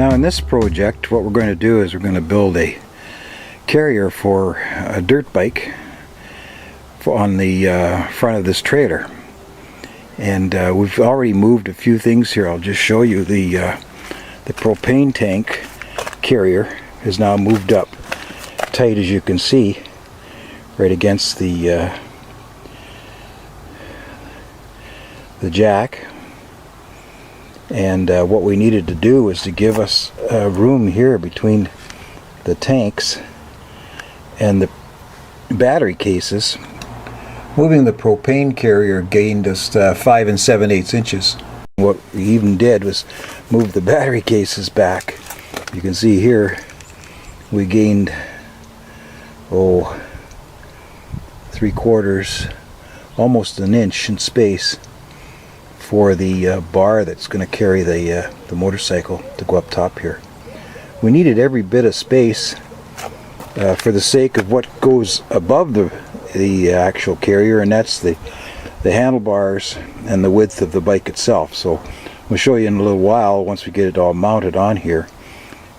Now in this project, what we're going to do is we're going to build a carrier for a dirt bike on the front of this trailer. And we've already moved a few things here. I'll just show you the propane tank carrier is now moved up tight, as you can see, right against the jack. And what we needed to do was to give us room here between the tanks and the battery cases. Moving the propane carrier gained us 5 7/8 inches. What we even did was move the battery cases back. You can see here we gained 3/4, almost an inch in space for the bar that's going to carry the motorcycle to go up top here. We needed every bit of space for the sake of what goes above the actual carrier, and that's the handlebars and the width of the bike itself. So we'll show you in a little while, once we get it all mounted on here,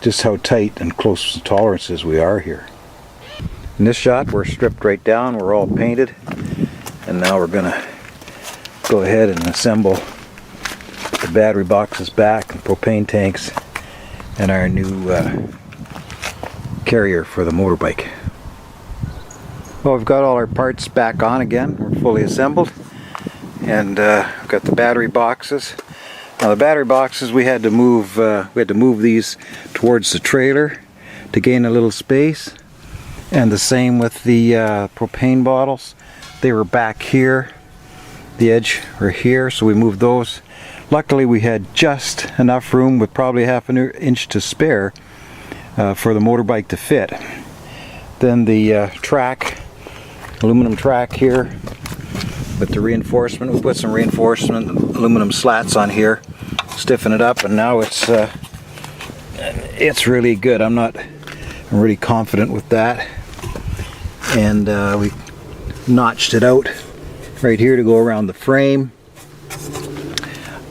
just how tight and close to tolerances we are here. In this shot we're stripped right down, we're all painted, and now we're gonna go ahead and assemble the battery boxes back, the propane tanks, and our new carrier for the motorbike. Well, we've got all our parts back on again. We're fully assembled, and we've got the battery boxes. Now the battery boxes, we had to move these towards the trailer to gain a little space, and the same with the propane bottles. They were back here, the edge were here, so we moved those. Luckily we had just enough room, with probably half an inch to spare, for the motorbike to fit. Then the track, aluminum track here with the reinforcement. We put some reinforcement aluminum slats on here, stiffen it up, and now it's really good. I'm really confident with that. And we notched it out right here to go around the frame.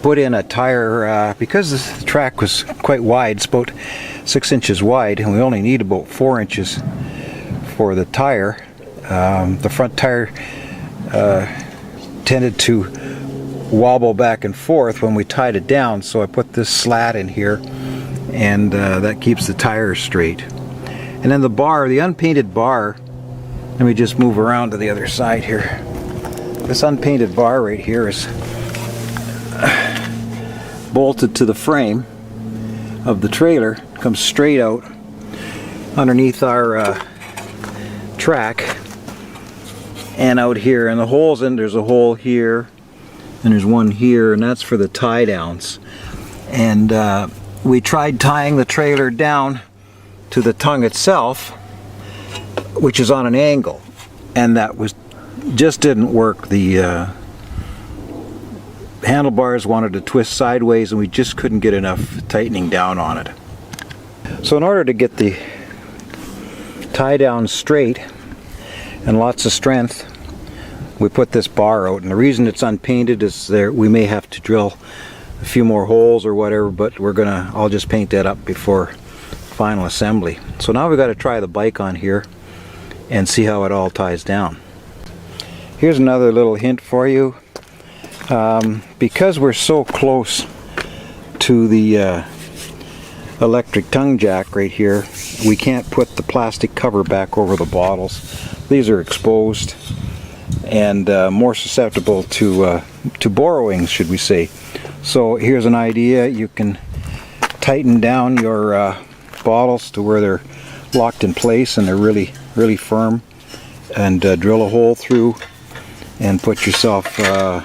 Put in a tire, because the track was quite wide, it's about 6 inches wide, and we only need about 4 inches for the tire. The front tire tended to wobble back and forth when we tied it down, so I put this slat in here, and that keeps the tire straight. And then the bar, the unpainted bar, let me just move around to the other side here. This unpainted bar right here is bolted to the frame of the trailer, comes straight out underneath our track and out here, and the holes in, there's a hole here and there's one here, and that's for the tie downs. And we tried tying the trailer down to the tongue itself, which is on an angle, and that just didn't work. The handlebars wanted to twist sideways, and we just couldn't get enough tightening down on it. So in order to get the tie down straight and lots of strength, we put this bar out. And the reason it's unpainted is we may have to drill a few more holes or whatever, but I'll just paint that up before final assembly. So now we've got to try the bike on here and see how it all ties down. Here's another little hint for you. Because we're so close to the electric tongue jack right here, we can't put the plastic cover back over the bottles. These are exposed and more susceptible to borrowing, should we say. So here's an idea. You can tighten down your bottles to where they're locked in place and they're really firm, and drill a hole through and put yourself a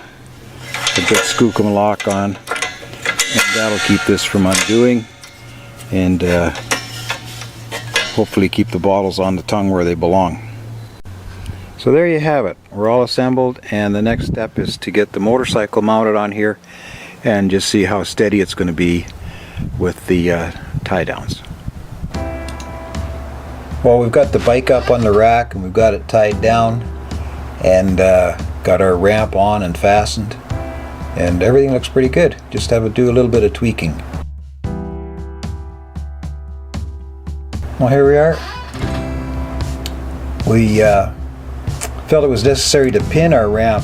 big skookum lock on, and that'll keep this from undoing, and hopefully keep the bottles on the tongue where they belong. So there you have it. We're all assembled, and the next step is to get the motorcycle mounted on here and just see how steady it's going to be with the tie downs. Well, we've got the bike up on the rack and we've got it tied down, and got our ramp on and fastened, and everything looks pretty good. Just have to do a little bit of tweaking. Well, here we are. We felt it was necessary to pin our ramp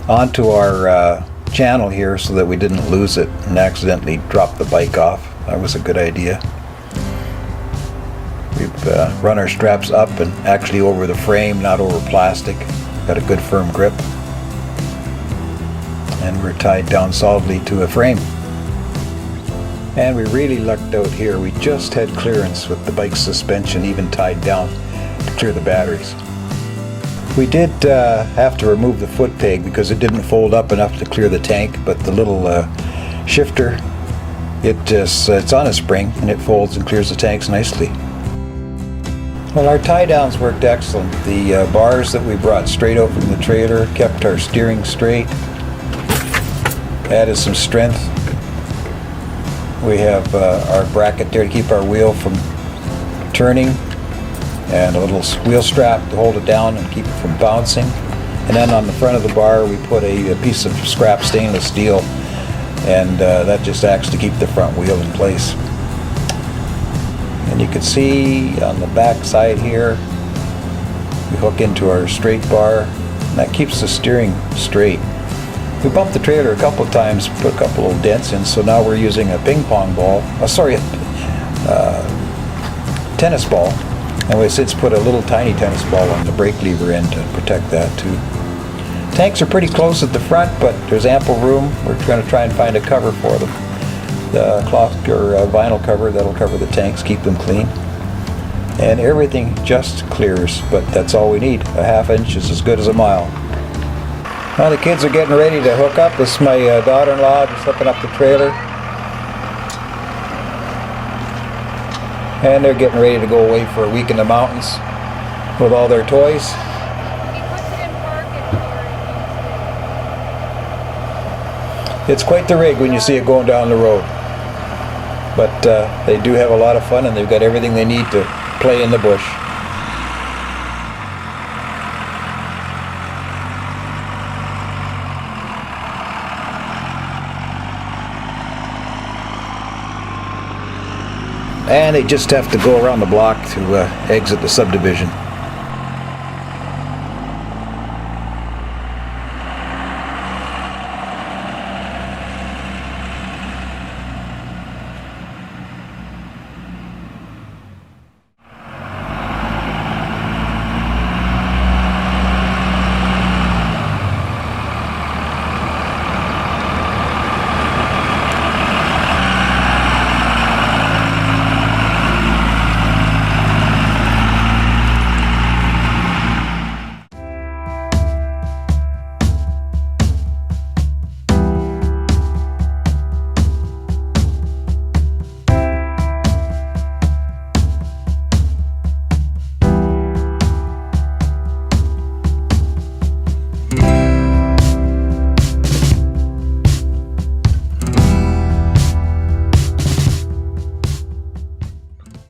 onto our channel here so that we didn't lose it and accidentally drop the bike off. That was a good idea. We've run our straps up and actually over the frame, not over plastic. Got a good firm grip. And we're tied down solidly to a frame. And we really lucked out here. We just had clearance with the bike's suspension even tied down to clear the batteries. We did have to remove the foot peg because it didn't fold up enough to clear the tank, but the little shifter, it's on a spring and it folds and clears the tanks nicely. Well, our tie downs worked excellent. The bars that we brought straight out from the trailer kept our steering straight, added some strength. We have our bracket there to keep our wheel from turning, and a little wheel strap to hold it down and keep it from bouncing. And then on the front of the bar we put a piece of scrap stainless steel, and that just acts to keep the front wheel in place. And you can see on the back side here we hook into our straight bar, and that keeps the steering straight. We bumped the trailer a couple of times, put a couple of dents in, so now we're using a ping pong ball, tennis ball, and we since put a little tiny tennis ball on the brake lever end to protect that too. Tanks are pretty close at the front, but there's ample room. We're going to try and find a cover for them. The cloth or vinyl cover that'll cover the tanks, keep them clean. And everything just clears, but that's all we need. A half inch is as good as a mile. Well, the kids are getting ready to hook up. This is my daughter-in-law just hooking up the trailer. And they're getting ready to go away for a week in the mountains with all their toys. It's quite the rig when you see it going down the road. But they do have a lot of fun, and they've got everything they need to play in the bush. And they just have to go around the block to exit the subdivision.